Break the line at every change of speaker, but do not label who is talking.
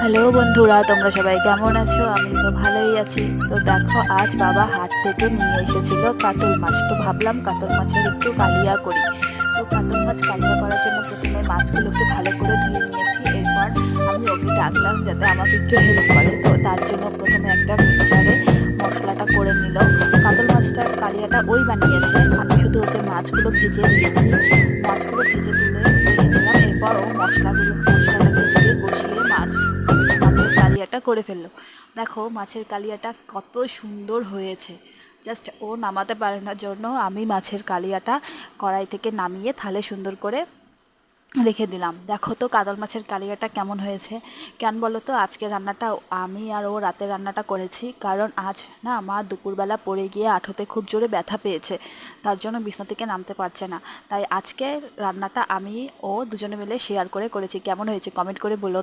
Hello বন্ধুরা, তোমরা সবাই কেমন আছো? আমি তো ভালোই আছি। তো দেখো, আজ বাবা হাট থেকে নিয়ে এসেছিল কাতল মাছ। তো ভাবলাম কাতল মাছের একটু কালিয়া করি। তো কাতল মাছ কালিয়া করার জন্য প্রথমে মাছগুলোকে ভালো করে ধুয়ে নিয়েছি। এরপর আমি ওকে ডাকলাম যাতে আমাকে একটু হেল্প করে। তো তার জন্য প্রথমে একটা মিক্সচারে মশলাটা করে নিল। কাতল মাছটা কালিয়াটা ওই বানিয়েছে, আমি শুধু ওকে মাছগুলো ভেজে দিয়েছি। মাছগুলো ভেজে তুলে রেখেছিলাম। এরপর ও মশলাটাকে দিয়ে কষিয়ে মাছের কালিয়াটা করে ফেললো। দেখো মাছের কালিয়াটা কত সুন্দর হয়েছে। জাস্ট ও নামাতে পারে না জন্য আমি মাছের কালিয়াটা কড়াই থেকে নামিয়ে থালে সুন্দর করে রেখে দিলাম। দেখো তো কাতল মাছের কালিয়াটা কেমন হয়েছে। কেন বলো তো, আজকে রান্নাটা আমি আর ও রাতে রান্নাটা করেছি, কারণ আজ না মা দুপুরবেলা পড়ে গিয়ে হাঁটুতে খুব জোরে ব্যথা পেয়েছে। তার জন্য বিছনা থেকে নামতে পারছে না। তাই আজকে রান্নাটা আমি ও দুজনে মিলে শেয়ার করে করেছি। কেমন হয়েছে কমেন্ট করে বলো।